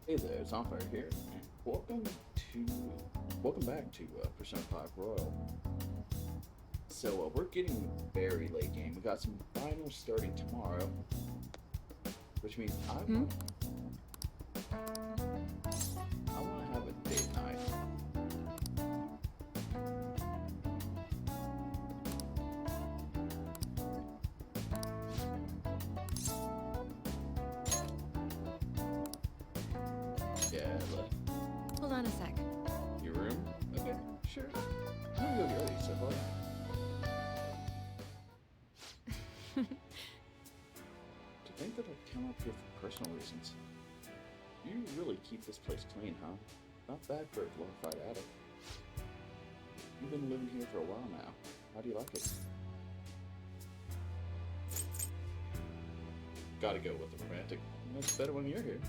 Hey there, Zonfire here, and welcome back to Persona 5 Royal. So we're getting very late game. We got some finals starting tomorrow, which means Hmm? I want to have a date night. Yeah, look, Hold on a sec. your room? Okay, sure. I'm gonna go early, so far. To think that I've come up here for personal reasons. You really keep this place clean, huh? Not bad for a glorified attic. You've been living here for a while now. How do you like it? Gotta go with the romantic. It's better when you're here.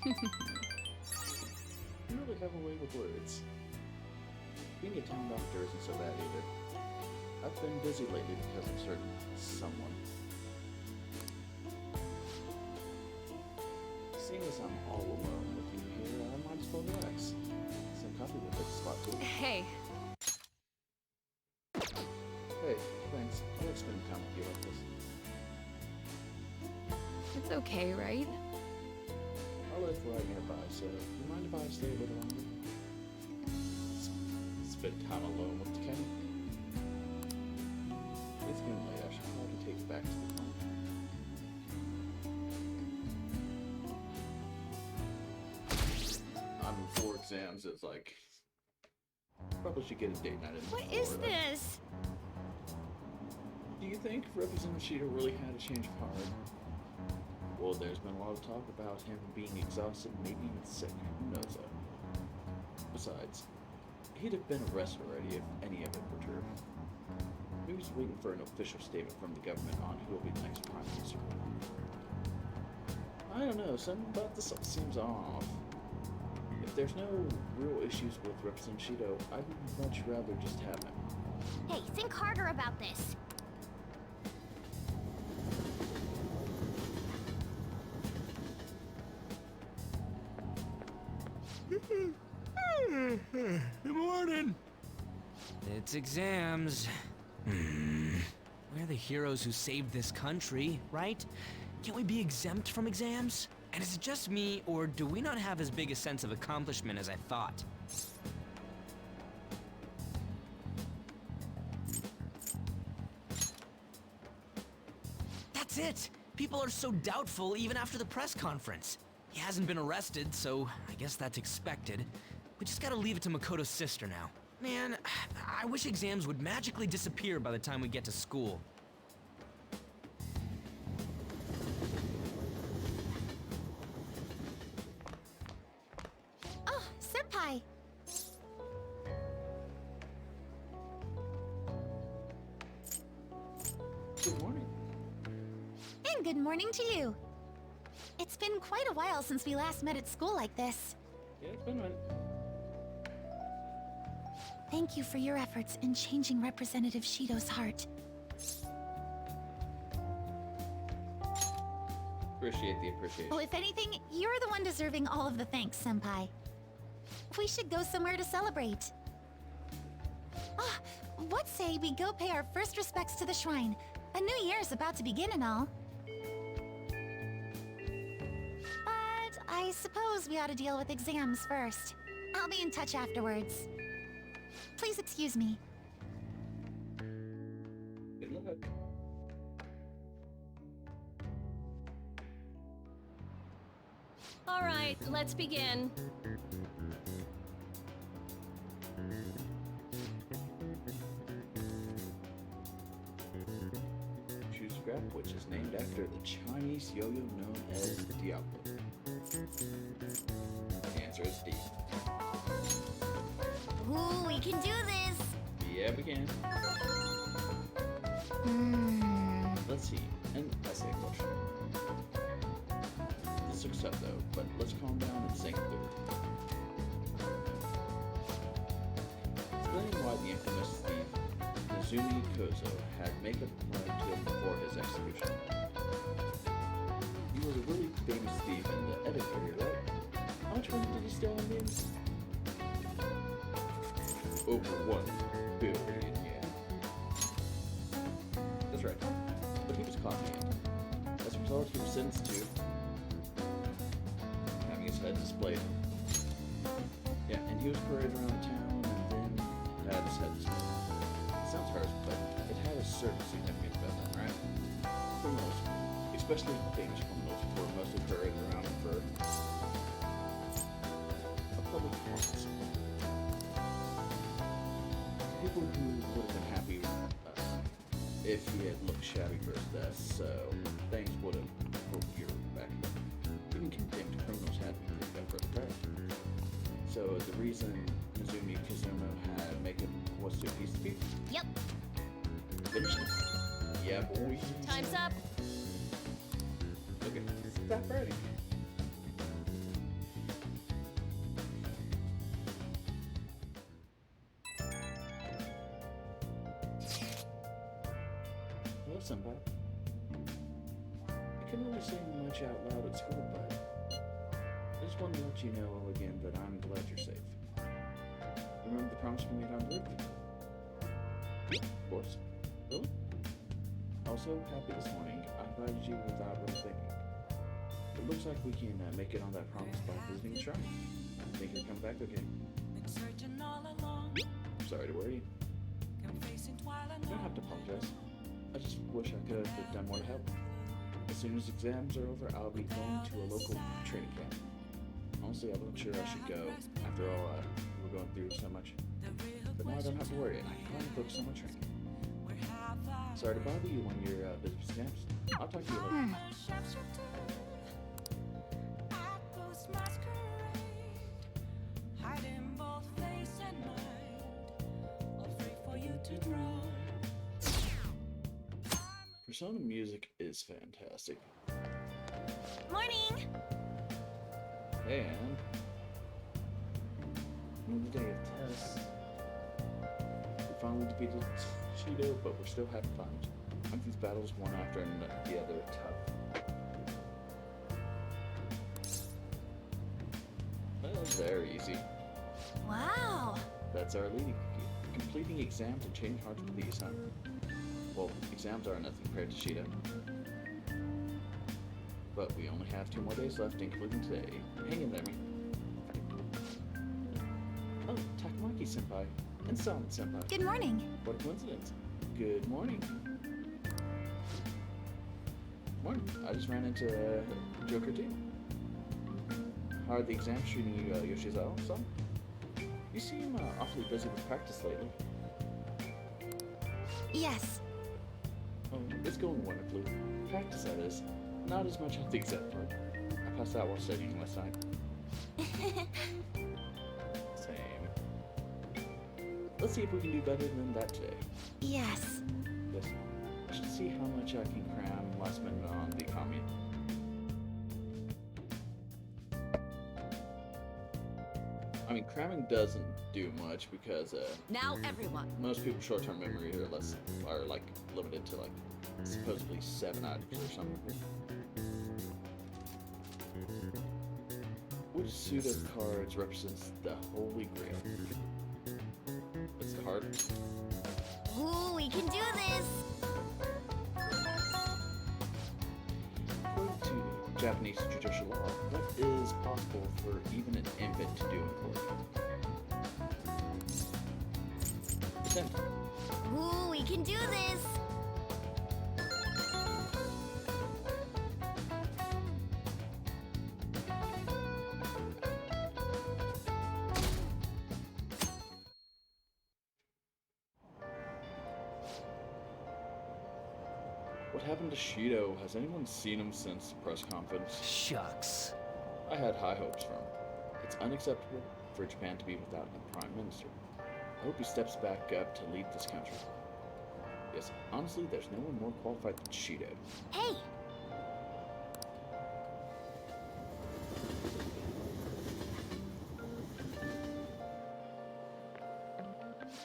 You really have a way with words. Being a town doctor isn't so bad either. I've been busy lately because of certain someone. Seeing as I'm all alone with you here, I might as well relax. Some coffee will take the spot too. Hey, Hey, thanks. I like spending time with you like this. it's okay, right? I live right nearby, so you mind if I stay a little longer? Spend time alone with Kenny. It's getting late. I should probably take you back to the farm. I'm in 4 exams. It's like probably should get a date night in. What before, is like, this? Do you think Representative Cheetah really had a change of heart? Well, there's been a lot of talk about him being exhausted, maybe even sick. Who knows though? Besides, he'd have been arrested already if any of it were true. He was waiting for an official statement from the government on who will be the next prime minister. I don't know, something about this seems off. If there's no real issues with Representative Shido, I'd much rather just have him. Hey, think harder about this. Good morning. It's exams. We're the heroes who saved this country, right? Can't we be exempt from exams? And is it just me, or do we not have as big a sense of accomplishment as I thought? That's it! People are so doubtful even after the press conference. He hasn't been arrested, so I guess that's expected. We just gotta leave it to Makoto's sister now. Man, I wish exams would magically disappear by the time we get to school. Oh, Senpai! Good morning. And good morning to you. It's been quite a while since we last met at school like this. Yeah, it's been a minute. Thank you for your efforts in changing Representative Shido's heart. Appreciate the appreciation. Well, if anything, you're the one deserving all of the thanks, Senpai. We should go somewhere to celebrate. Ah, what say we go pay our first respects to the shrine? A new year's about to begin and all. But I suppose we ought to deal with exams first. I'll be in touch afterwards. Please excuse me. Good luck. All right, let's begin. Choose Scrap, which is named after the Chinese yo-yo known as Diablo. The answer is D. Ooh, we can do this! Yeah, we can. Let's see. An essay question. This looks tough though, but let's calm down and think through it. Explaining why the infamous thief Kazumi Kozo had makeup applied to him before his execution. You were a really famous thief in the Edo area, right? standings? Over 1 billion, yeah. That's right. But he was caught in the end. As a result, he was sentenced to having his head displayed. Yeah, and he was paraded around town and then had his head displayed. It sounds harsh, but it had a certain significance about them, right? Criminals, especially famous criminals, were mostly paraded around for a public performance. People who would have been happy if he had looked shabby for his death, so things would have put your back. Even condemned criminals had to be picked up for the trial. So the reason Mizumi Kazuma had Makeup was to appease the people. Yep. Finish it. Yeah, boy. Time's up. Okay, stop writing. Hello, Senpai. I couldn't really say much out loud at school, but I just wanted to let you know again that I'm glad you're safe. Remember the promise we made on birthday? Of course. Really? Also, happy this morning. I invited you without really thinking. It looks like we can make it on that promise by visiting the shrine. Think you'll come back again? Sorry to worry you. You don't have to apologize. I just wish I could have done more to help. As soon as exams are over, I'll be going to a local training camp. Honestly, I wasn't sure I should go. After all, we were going through so much. But now I don't have to worry, and I can finally focus on my training. Sorry to bother you when you're busy with exams. I'll talk to you later. Persona music is fantastic. Morning! And another day of tests. We finally defeated Shido, but we're still having fun. Like these battles one after the other are tough. Well, they're easy. Wow! That's our leading. Completing exams and changing hearts with these, huh? Well, exams are nothing compared to Shido. But we only have 2 more days left, including today. Hang in there, me. Oh, Takamaki senpai and Silent senpai. Good morning. What a coincidence. Good morning. Morning. I just ran into Joker too. How are the exams treating you, Yoshizawa-san? You seem awfully busy with practice lately. Yes. Oh, it's going wonderfully. Practice, that is. Not as much as the exam part. I passed out while studying last night. Same. Let's see if we can do better than that today. Yes. Yes. I should see how much I can cram last minute on the economy. I mean, cramming doesn't do much because Now everyone. most people's short-term memory are like limited to like supposedly 7 items or something. Which suit of cards represents the Holy Grail? It's the heart. Ooh, we can do this! According to Japanese judicial law, what is possible for even an infant to do in court? Consent. Ooh, we can do this! What happened to Shido? Has anyone seen him since the press conference? Shucks. I had high hopes for him. It's unacceptable for Japan to be without a prime minister. I hope he steps back up to lead this country. Yes, honestly, there's no one more qualified than Shido. Hey!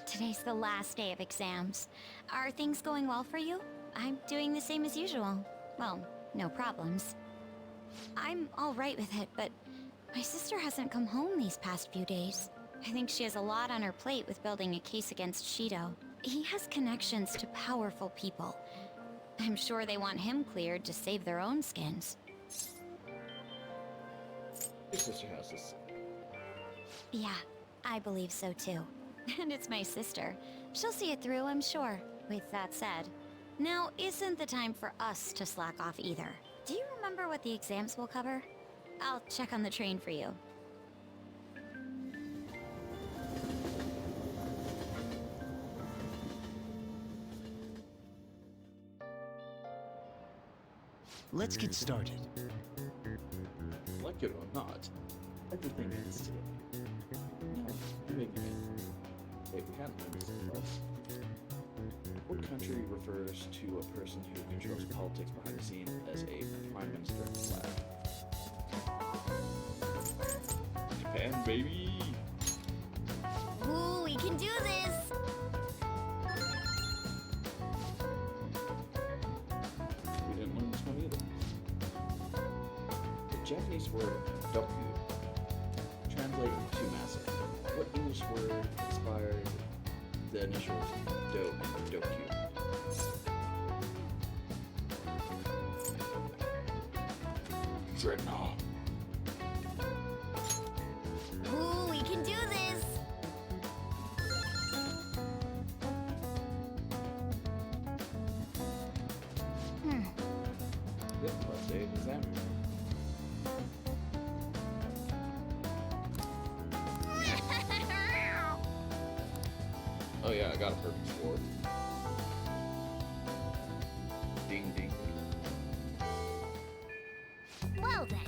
Today's the last day of exams. Are things going well for you? I'm doing the same as usual. Well, no problems. I'm all right with it, but My sister hasn't come home these past few days. I think she has a lot on her plate with building a case against Shido. He has connections to powerful people. I'm sure they want him cleared to save their own skins. Your sister has this. Yeah, I believe so too. And it's my sister. She'll see it through, I'm sure. With that said, now isn't the time for us to slack off either. Do you remember what the exams will cover? I'll check on the train for you. Let's get started. Like it or not, everything ends today. No, maybe not. Hey, we hadn't learned this in class. What country refers to a person who controls politics behind the scenes as a prime minister / Japan, baby! Ooh, we can do this! We didn't learn this one either. The Japanese word doku translates to massive. What English word inspired the initials do and doku? Dreadnought. Ooh, we can do this! Yep, let's say exam. Oh yeah, I got a perfect score. Ding ding. Well then.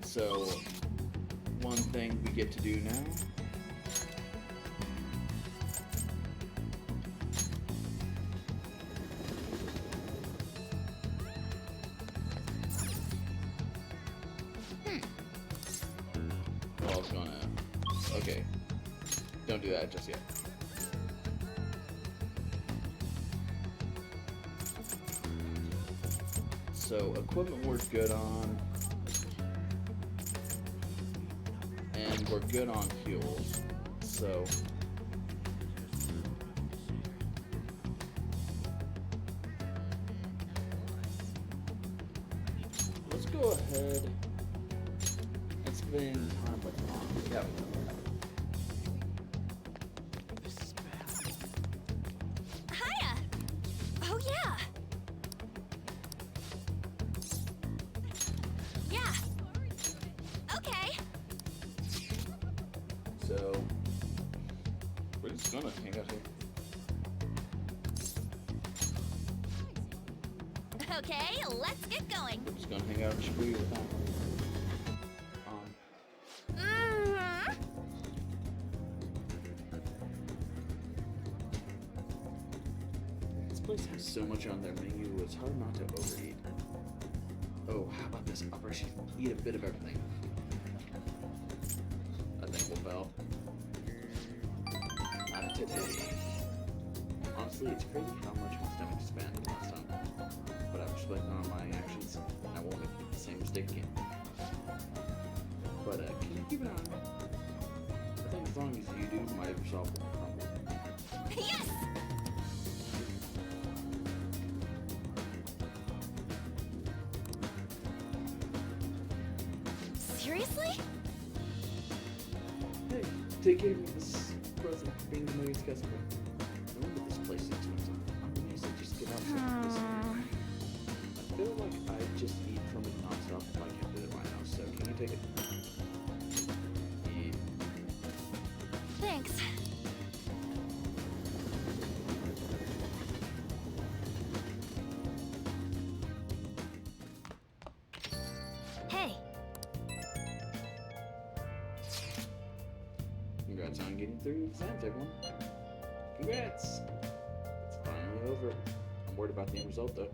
So, one thing we get to do now. Well, I was gonna. Okay. Don't do that just yet. So, equipment we're good on. And we're good on fuels. So. Let's go ahead and spend time with Mom. Yeah. Hiya! Oh yeah! Yeah! Okay! So, we're just gonna hang out here. Okay, let's get going! We're just gonna hang out in Shibuya with Mom. Mm-hmm. This place has so much on their menu, it's hard not to overeat. Oh, how about this? Operation Eat a bit of everything. I think we'll fail. Not today. Honestly, it's crazy how much my stomach expanded last time. But I'm reflecting on my actions, and I won't make the same mistake again. But can you keep an eye on me? I think as long as you do, my resolve will crumble. Yes! Seriously? Hey, take care of this present for being the millions customer. Remember, this place is expensive. I mean, I said just get out of this. I feel like I just eat from it nonstop if I kept it at my house, so can you take it? Yeah. Thanks. Hey, Congrats on getting through your exams, everyone. Congrats! It's finally over. I'm worried about the end result, though.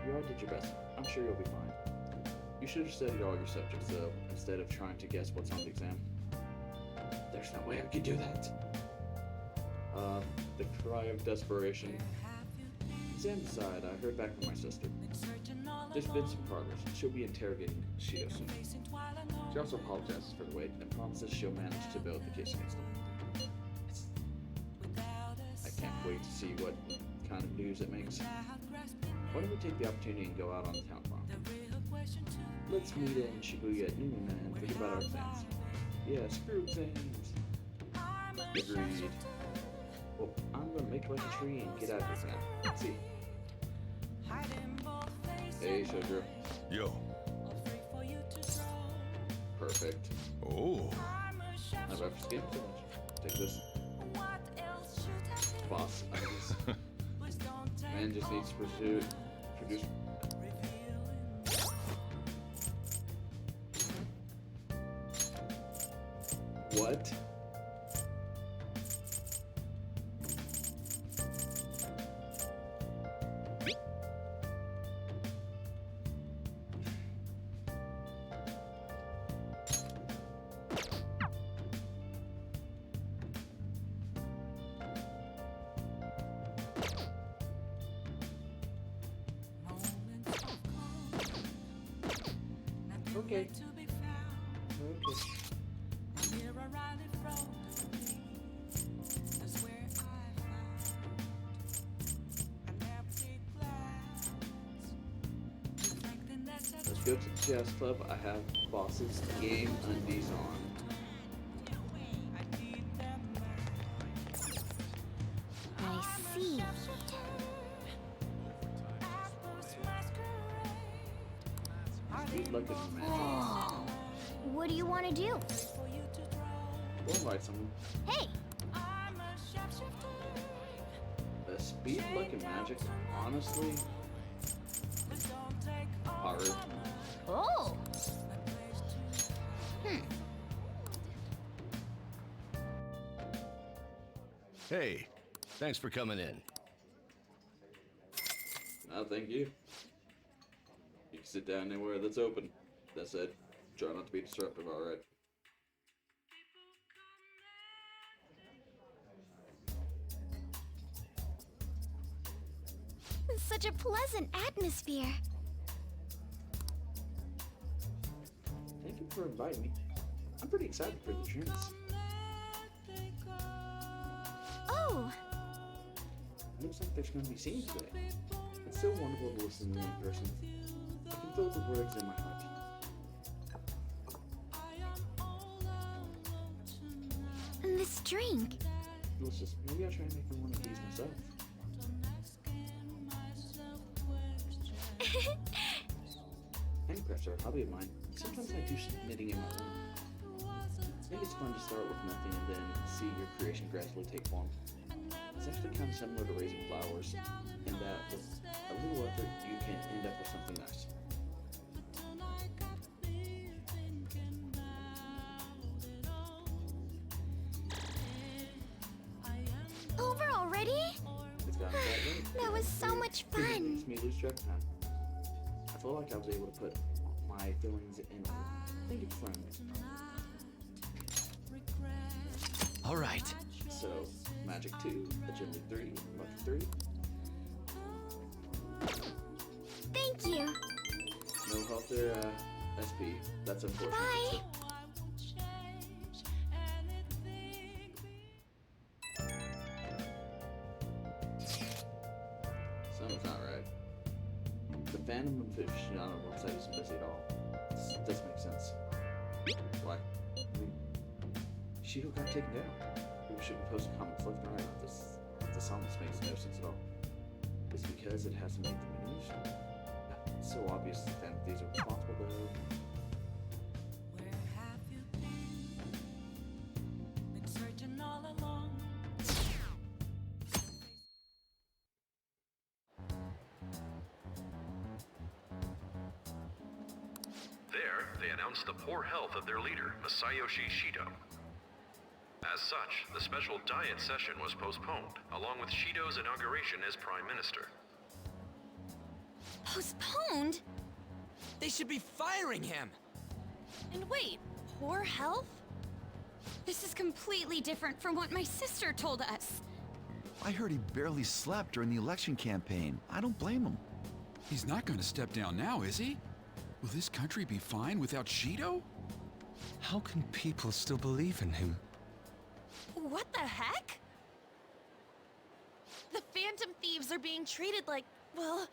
You all did your best. I'm sure you'll be fine. You should have studied all your subjects, though, instead of trying to guess what's on the exam. There's There's no way I could do that. The cry of desperation. Exam aside, I heard back from my sister. There's been some progress. She'll be interrogating Shido soon. She also apologizes for the wait and promises she'll manage to build the case against him. I can't wait to see what kind of news it makes. Why don't we take the opportunity and go out on the town farm? Let's meet in Shibuya at noon and forget about our plans. Yeah, screw exams. Agreed. Well, I'm gonna make like a tree and get out of here for now. Let's see. Hey, Shoujo. Yo. Perfect. Oh. Not bad for skiing so much. Take this. Boss items. Man just needs to produce. What? Okay. Let's go to the chess club. I have boss's game undies on. I see. Good luck with the magic. Oh. What do you want to do? We'll invite someone. Hey! The speed, luck, and magic, honestly, hard. Oh! Hey, thanks for coming in. No, thank you. You can sit down anywhere that's open. That said, try not to be disruptive, alright? Such a pleasant atmosphere. Thank you for inviting me. I'm pretty excited for the drinks. Oh! Looks like there's going to be scenes today. It's so wonderful to listen to them in person. I can feel the words in my heart. And this drink. Delicious. Maybe I'll try and make one of these myself. Handcrafts are a hobby of mine. Sometimes I do knitting in my room. I think it's fun to start with nothing and then see your creation gradually take form. It's actually kind of similar to raising flowers, in that with a little effort you can end up with something nice. Over already? It's gotten that late. That was so much It fun. makes me lose track of time. I feel like I was able to put my feelings in order. Thank you, friend. All right. So, Magic 2, Agility 3, Luck 3. Thank you. No health or SP. That's unfortunate. Bye. Something's not right. The Phantom Aficionado website isn't busy at all. This doesn't make sense. Why? I mean, Shido got taken down. People shouldn't post comments left and right. This song just makes no sense at all. Is it because it hasn't made the news? It's so obvious the Phantom Thieves are responsible though. There, they announced the poor health of their leader, Masayoshi Shido. As such, the special diet session was postponed, along with Shido's inauguration as Prime Minister. Postponed? They should be firing him. And wait, poor health? This is completely different from what my sister told us. I heard he barely slept during the election campaign. I don't blame him. He's not gonna step down now, is he? Will this country be fine without Shido? How can people still believe in him? What the heck? The Phantom Thieves are being treated like, well,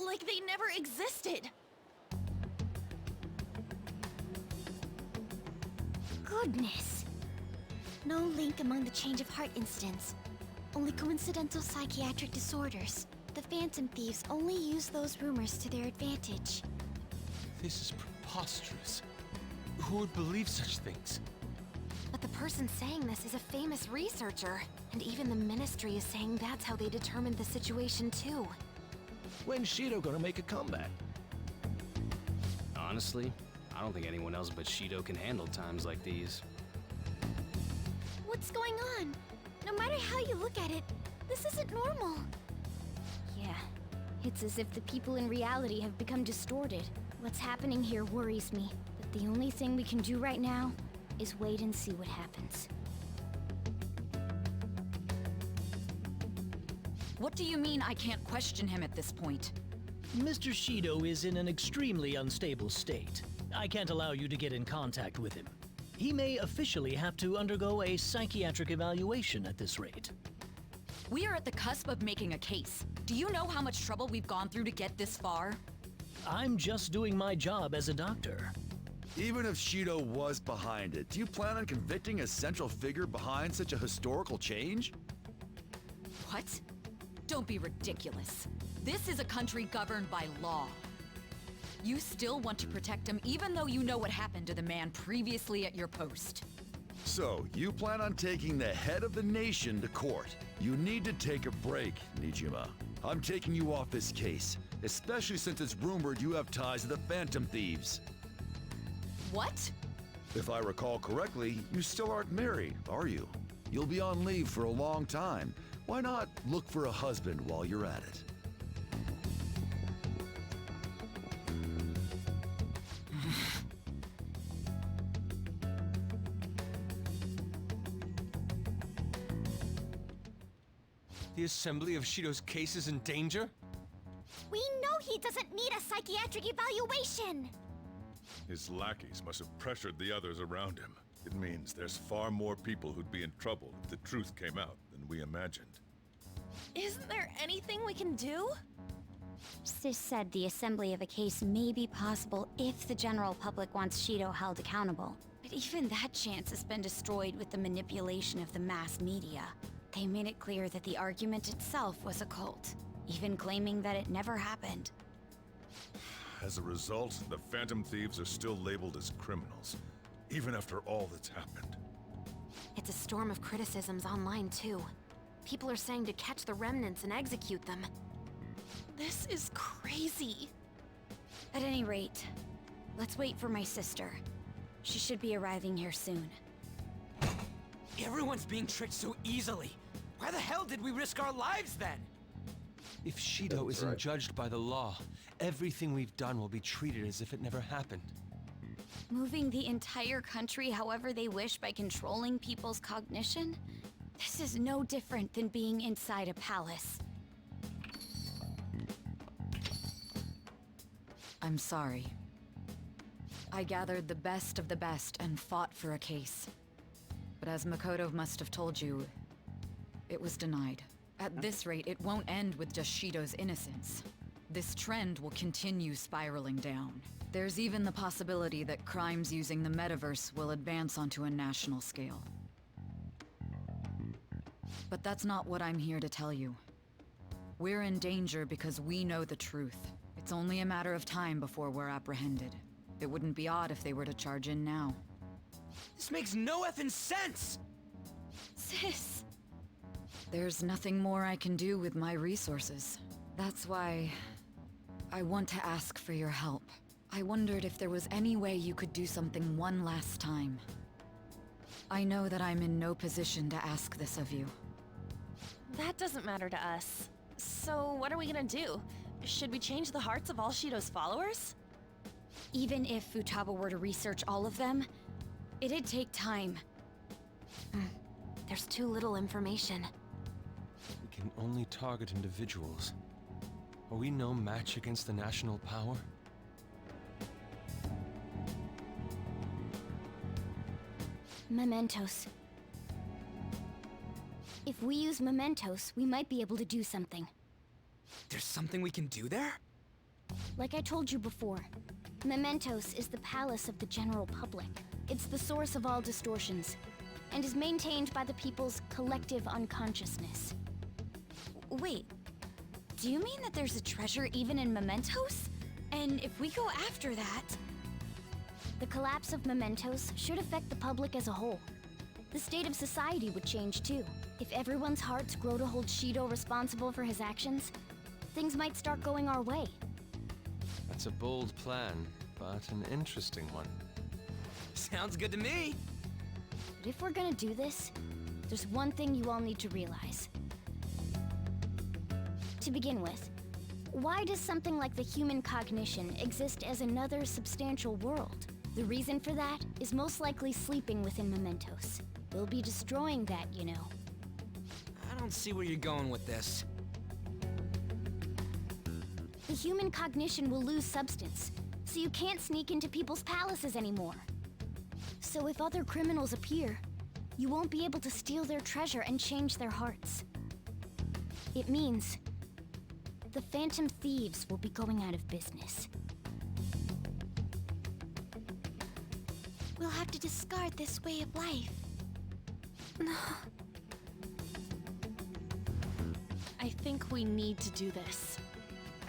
like they never existed. Goodness. No link among the change of heart incidents. Only coincidental psychiatric disorders. The Phantom Thieves only use those rumors to their advantage. This is preposterous. Who would believe such things? But the person saying this is a famous researcher, and even the Ministry is saying that's how they determined the situation too. When's Shido gonna make a comeback? Honestly, I don't think anyone else but Shido can handle times like these. What's going on? No matter how you look at it, this isn't normal. Yeah, it's as if the people in reality have become distorted. What's happening here worries me, but the only thing we can do right now is wait and see what happens. What do you mean I can't question him at this point? Mr. Shido is in an extremely unstable state. I can't allow you to get in contact with him. He may officially have to undergo a psychiatric evaluation at this rate. We are at the cusp of making a case. Do you know how much trouble we've gone through to get this far? I'm just doing my job as a doctor. Even if Shido was behind it, do you plan on convicting a central figure behind such a historical change? What? Don't be ridiculous. This is a country governed by law. You still want to protect him even though you know what happened to the man previously at your post. So, you plan on taking the head of the nation to court. You need to take a break, Nijima. I'm taking you off this case, especially since it's rumored you have ties to the Phantom Thieves. What? If I recall correctly, you still aren't married, are you? You'll be on leave for a long time. Why not look for a husband while you're at it? The assembly of Shido's case is in danger? We know he doesn't need a psychiatric evaluation! His lackeys must have pressured the others around him. It means there's far more people who'd be in trouble if the truth came out than we imagined. Isn't there anything we can do? Sis said the assembly of a case may be possible if the general public wants Shido held accountable. But even that chance has been destroyed with the manipulation of the mass media. They made it clear that the argument itself was a cult, even claiming that it never happened. As a result, the Phantom Thieves are still labeled as criminals, even after all that's happened. It's a storm of criticisms online too. People are saying to catch the remnants and execute them. This is crazy. At any rate, let's wait for my sister. She should be arriving here soon. Everyone's being tricked so easily. Why the hell did we risk our lives then? If Shido isn't judged by the law, everything we've done will be treated as if it never happened. Moving the entire country however they wish by controlling people's cognition? This is no different than being inside a palace. I'm sorry. I gathered the best of the best and fought for a case. But as Makoto must have told you, it was denied. At this rate, it won't end with just Shido's innocence. This trend will continue spiraling down. There's even the possibility that crimes using the metaverse will advance onto a national scale. But that's not what I'm here to tell you. We're in danger because we know the truth. It's only a matter of time before we're apprehended. It wouldn't be odd if they were to charge in now. This makes no effing sense! Sis! There's nothing more I can do with my resources. That's why I want to ask for your help. I wondered if there was any way you could do something one last time. I know that I'm in no position to ask this of you. That doesn't matter to us. So what are we gonna do? Should we change the hearts of all Shido's followers? Even if Futaba were to research all of them, it'd take time. There's too little information. We can only target individuals. Are we no match against the national power? Mementos. If we use mementos, we might be able to do something. There's something we can do there? Like I told you before, Mementos is the palace of the general public. It's the source of all distortions, and is maintained by the people's collective unconsciousness. Wait, do you mean that there's a treasure even in Mementos? And if we go after that... The collapse of Mementos should affect the public as a whole. The state of society would change too. If everyone's hearts grow to hold Shido responsible for his actions, things might start going our way. That's a bold plan, but an interesting one. Sounds good to me. But if we're gonna do this, there's one thing you all need to realize. To begin with, why does something like the human cognition exist as another substantial world? The reason for that is most likely sleeping within Mementos. We'll be destroying that, you know. I don't see where you're going with this. The human cognition will lose substance, so you can't sneak into people's palaces anymore. So if other criminals appear, you won't be able to steal their treasure and change their hearts. It means the Phantom Thieves will be going out of business. We'll have to discard this way of life. I think we need to do this.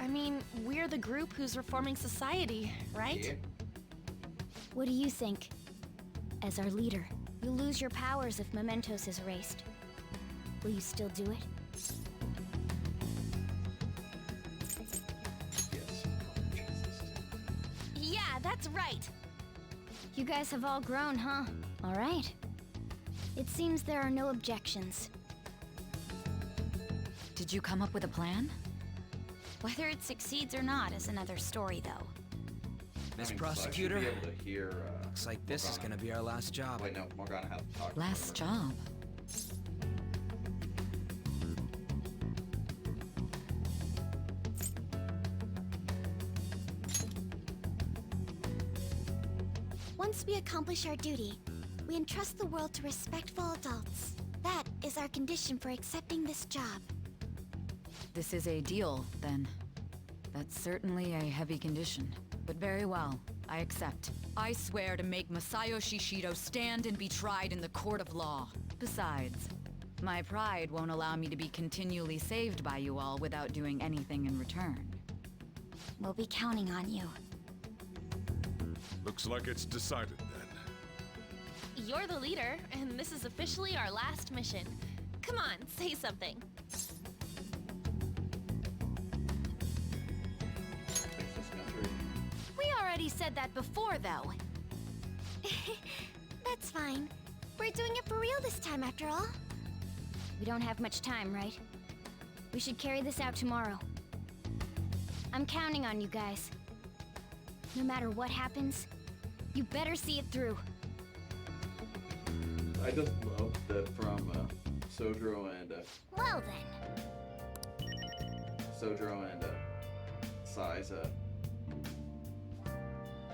I mean, we're the group who's reforming society, right? Yeah. What do you think? As our leader, you'll lose your powers if Mementos is erased. Will you still do it? Yes. Yeah, that's right. You guys have all grown, huh? All right. It seems there are no objections. Did you come up with a plan? Whether it succeeds or not is another story, though. Miss I mean, Prosecutor, so I should be able to hear, looks like this is gonna be our last job. Wait, no, Morgana has to talk. to Last her. job. Once we accomplish our duty, we entrust the world to respectful adults. That is our condition for accepting this job. This is a deal, then. That's certainly a heavy condition. But very well, I accept. I swear to make Masayoshi Shido stand and be tried in the court of law. Besides, my pride won't allow me to be continually saved by you all without doing anything in return. We'll be counting on you. Looks like it's decided then. You're the leader, and this is officially our last mission. Come on, say something. Fix this country. We already said that before, though. That's fine. We're doing it for real this time, after all. We don't have much time, right? We should carry this out tomorrow. I'm counting on you guys. No matter what happens, you better see it through. I just love that from Sojiro and Well then. Sojiro and Sai's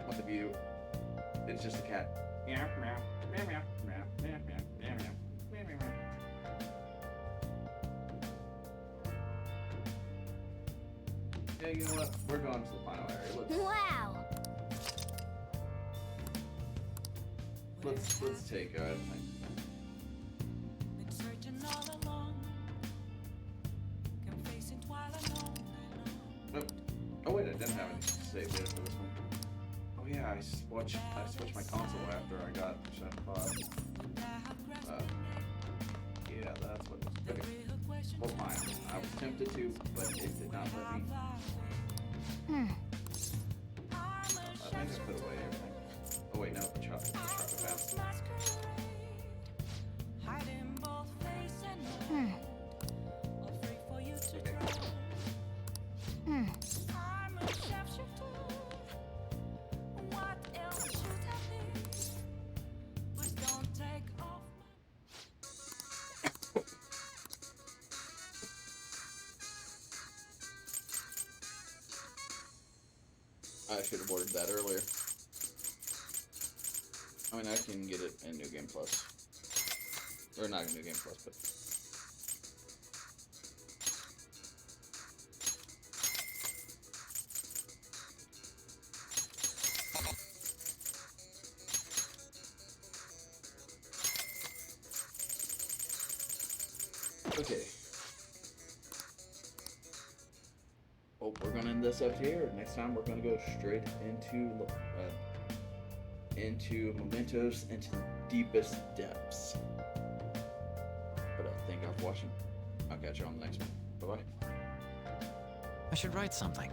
point of view. It's just a cat. Meow, meow, meow, meow, meow, meow, meow, meow, meow, meow, meow. Yeah, you know what? We're going to the final area. Wow! Let's take it. Oh wait, I didn't have any save data for this one. Oh yeah, I switched my console after I got Shen 5. Yeah, that's what. Okay. Well, fine. I was tempted to, but it did not let me. I think I put away everything. Oh wait, no, chop it fast. I should have ordered that earlier. I mean, I can get it in New Game Plus. Or not in New Game Plus, but... Okay. Well, we're gonna end this up here. Next time, we're gonna go straight into Mementos, into the deepest depths. But thank y'all for watching. I'll catch you on the next one. Bye bye. I should write something.